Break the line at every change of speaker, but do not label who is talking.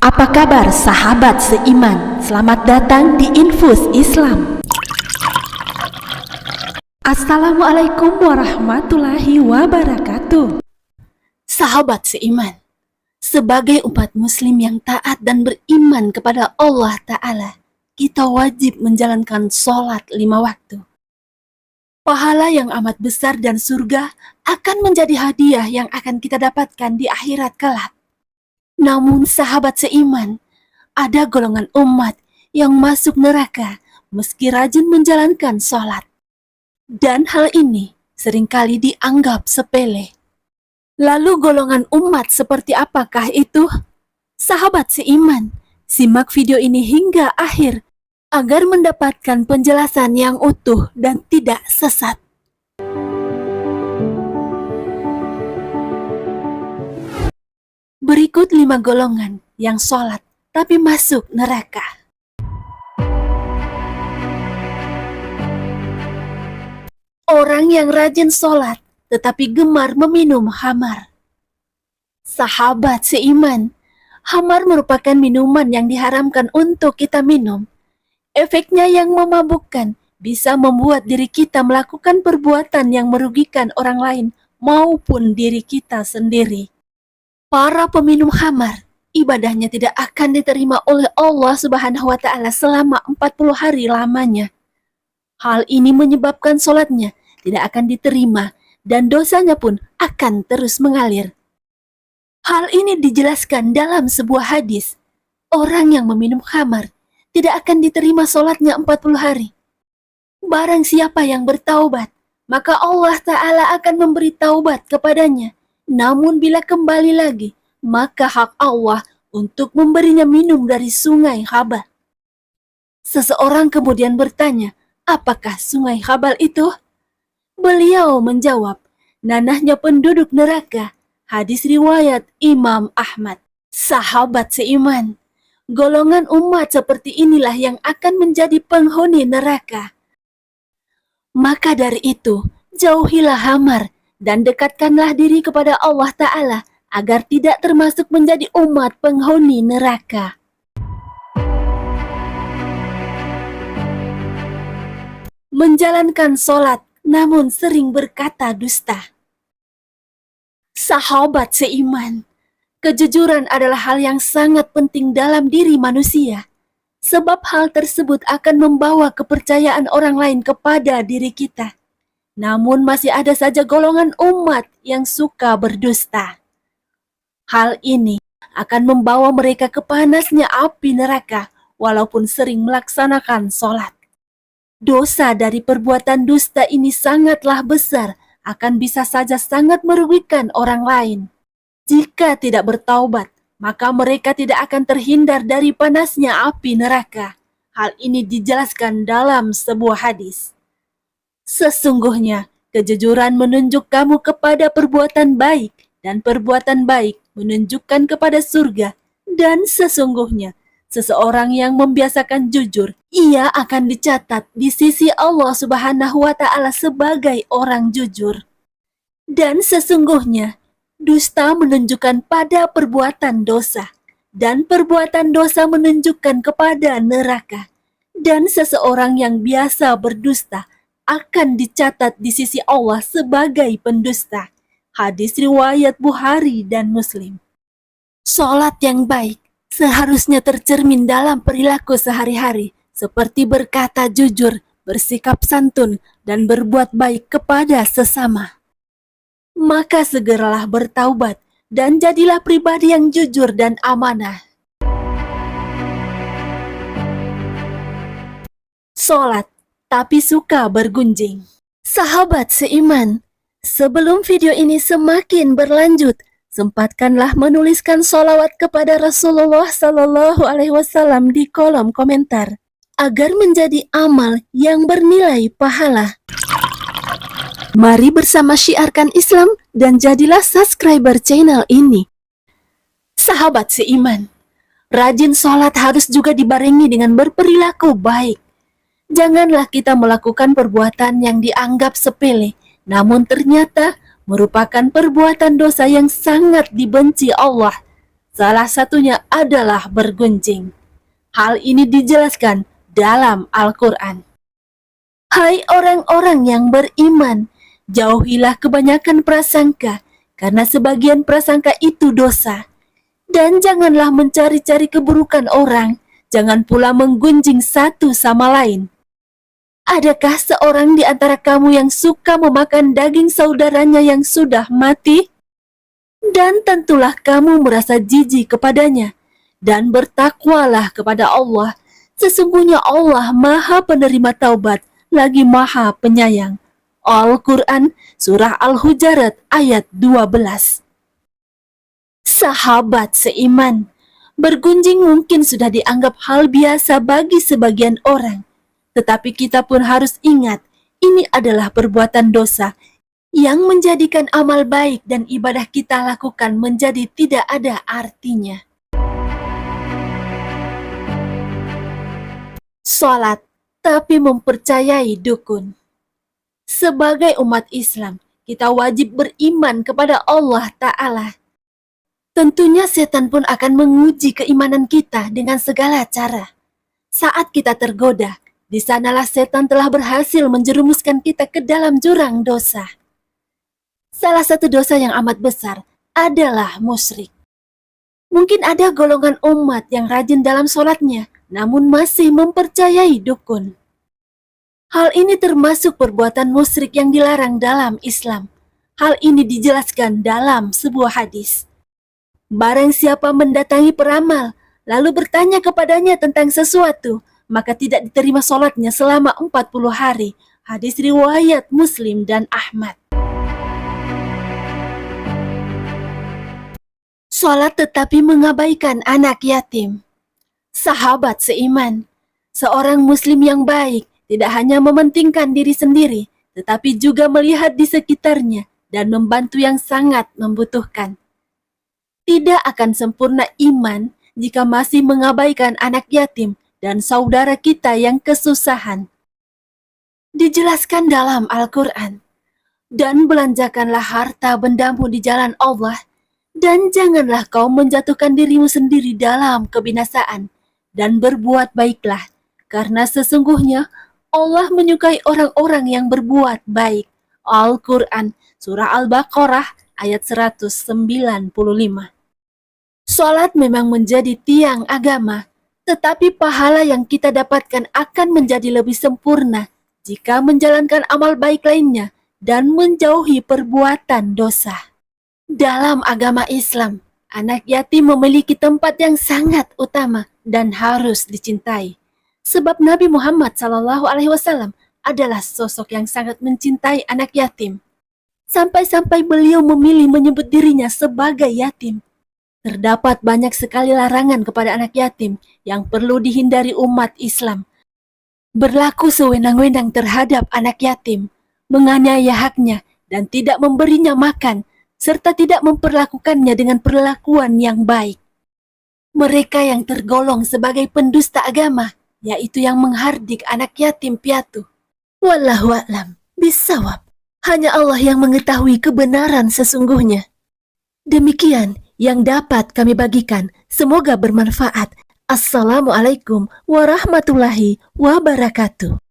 Apa kabar sahabat seiman? Selamat datang di Infus Islam. Assalamualaikum warahmatullahi wabarakatuh. Sahabat seiman, sebagai umat muslim yang taat dan beriman kepada Allah Ta'ala, kita wajib menjalankan sholat 5 waktu. Pahala yang amat besar dan surga akan menjadi hadiah yang akan kita dapatkan di akhirat kelak. Namun sahabat seiman, ada golongan umat yang masuk neraka meski rajin menjalankan sholat. Dan hal ini seringkali dianggap sepele. Lalu golongan umat seperti apakah itu? Sahabat seiman, simak video ini hingga akhir agar mendapatkan penjelasan yang utuh dan tidak sesat. Berikut 5 golongan yang sholat tapi masuk neraka. Orang yang rajin sholat tetapi gemar meminum khamar. Sahabat seiman, khamar merupakan minuman yang diharamkan untuk kita minum. Efeknya yang memabukkan bisa membuat diri kita melakukan perbuatan yang merugikan orang lain maupun diri kita sendiri. Para peminum khamar, ibadahnya tidak akan diterima oleh Allah Subhanahu wa Ta'ala selama 40 hari lamanya. Hal ini menyebabkan sholatnya tidak akan diterima dan dosanya pun akan terus mengalir. Hal ini dijelaskan dalam sebuah hadis. Orang yang meminum khamar tidak akan diterima sholatnya 40 hari. Barang siapa yang bertaubat, maka Allah Ta'ala akan memberi taubat kepadanya. Namun bila kembali lagi, maka hak Allah untuk memberinya minum dari sungai Khabal. Seseorang kemudian bertanya, apakah sungai Khabal itu? Beliau menjawab, nanahnya penduduk neraka. Hadis riwayat Imam Ahmad. Sahabat seiman, golongan umat seperti inilah yang akan menjadi penghuni neraka. Maka dari itu, jauhilah khamar dan dekatkanlah diri kepada Allah Ta'ala agar tidak termasuk menjadi umat penghuni neraka. Menjalankan sholat namun sering berkata dusta. Sahabat seiman, kejujuran adalah hal yang sangat penting dalam diri manusia, sebab hal tersebut akan membawa kepercayaan orang lain kepada diri kita. Namun masih ada saja golongan umat yang suka berdusta. Hal ini akan membawa mereka ke panasnya api neraka walaupun sering melaksanakan sholat. Dosa dari perbuatan dusta ini sangatlah besar, akan bisa saja sangat merugikan orang lain. Jika tidak bertaubat, maka mereka tidak akan terhindar dari panasnya api neraka. Hal ini dijelaskan dalam sebuah hadis. Sesungguhnya, kejujuran menunjuk kamu kepada perbuatan baik, dan perbuatan baik menunjukkan kepada surga. Dan sesungguhnya, seseorang yang membiasakan jujur, ia akan dicatat di sisi Allah Subhanahu wa Ta'ala sebagai orang jujur. Dan sesungguhnya, dusta menunjukkan pada perbuatan dosa, dan perbuatan dosa menunjukkan kepada neraka. Dan seseorang yang biasa berdusta akan dicatat di sisi Allah sebagai pendusta. Hadis riwayat Bukhari dan Muslim. Sholat yang baik seharusnya tercermin dalam perilaku sehari-hari, seperti berkata jujur, bersikap santun, dan berbuat baik kepada sesama. Maka segeralah bertaubat dan jadilah pribadi yang jujur dan amanah. Sholat tapi suka bergunjing. Sahabat seiman, sebelum video ini semakin berlanjut, sempatkanlah menuliskan sholawat kepada Rasulullah Sallallahu Alaihi Wasallam di kolom komentar agar menjadi amal yang bernilai pahala. Mari bersama syiarkan Islam dan jadilah subscriber channel ini. Sahabat seiman, rajin sholat harus juga dibarengi dengan berperilaku baik. Janganlah kita melakukan perbuatan yang dianggap sepele, namun ternyata merupakan perbuatan dosa yang sangat dibenci Allah. Salah satunya adalah bergunjing. Hal ini dijelaskan dalam Al-Quran. Hai orang-orang yang beriman, jauhilah kebanyakan prasangka, karena sebagian prasangka itu dosa. Dan janganlah mencari-cari keburukan orang, jangan pula menggunjing satu sama lain. Adakah seorang di antara kamu yang suka memakan daging saudaranya yang sudah mati? Dan tentulah kamu merasa jijik kepadanya, dan bertakwalah kepada Allah. Sesungguhnya Allah Maha Penerima Taubat, lagi Maha Penyayang. Al-Quran, Surah Al-Hujarat, ayat 12. Sahabat seiman, bergunjing mungkin sudah dianggap hal biasa bagi sebagian orang. Tetapi kita pun harus ingat, ini adalah perbuatan dosa yang menjadikan amal baik dan ibadah kita lakukan menjadi tidak ada artinya. Salat, tapi mempercayai dukun. Sebagai umat Islam, kita wajib beriman kepada Allah Ta'ala. Tentunya setan pun akan menguji keimanan kita dengan segala cara. Saat kita tergoda, di sanalah setan telah berhasil menjerumuskan kita ke dalam jurang dosa. Salah satu dosa yang amat besar adalah musyrik. Mungkin ada golongan umat yang rajin dalam sholatnya, namun masih mempercayai dukun. Hal ini termasuk perbuatan musyrik yang dilarang dalam Islam. Hal ini dijelaskan dalam sebuah hadis. Barang siapa mendatangi peramal, lalu bertanya kepadanya tentang sesuatu, maka tidak diterima sholatnya selama 40 hari. Hadis riwayat Muslim dan Ahmad. Sholat tetapi mengabaikan anak yatim. Sahabat seiman, seorang muslim yang baik tidak hanya mementingkan diri sendiri, tetapi juga melihat di sekitarnya dan membantu yang sangat membutuhkan. Tidak akan sempurna iman jika masih mengabaikan anak yatim dan saudara kita yang kesusahan. Dijelaskan dalam Al-Quran, dan belanjakanlah harta bendamu di jalan Allah, dan janganlah kau menjatuhkan dirimu sendiri dalam kebinasaan, dan berbuat baiklah, karena sesungguhnya Allah menyukai orang-orang yang berbuat baik. Al-Quran, Surah Al-Baqarah, ayat 195. Salat memang menjadi tiang agama, tetapi pahala yang kita dapatkan akan menjadi lebih sempurna jika menjalankan amal baik lainnya dan menjauhi perbuatan dosa. Dalam agama Islam, anak yatim memiliki tempat yang sangat utama dan harus dicintai. Sebab Nabi Muhammad SAW adalah sosok yang sangat mencintai anak yatim. Sampai-sampai beliau memilih menyebut dirinya sebagai yatim. Terdapat banyak sekali larangan kepada anak yatim yang perlu dihindari umat Islam. Berlaku sewenang-wenang terhadap anak yatim, menganiaya haknya dan tidak memberinya makan, serta tidak memperlakukannya dengan perlakuan yang baik. Mereka yang tergolong sebagai pendusta agama, yaitu yang menghardik anak yatim piatu. Wallahu a'lam bishawab. Hanya Allah yang mengetahui kebenaran sesungguhnya. Demikian yang dapat kami bagikan, semoga bermanfaat. Assalamualaikum warahmatullahi wabarakatuh.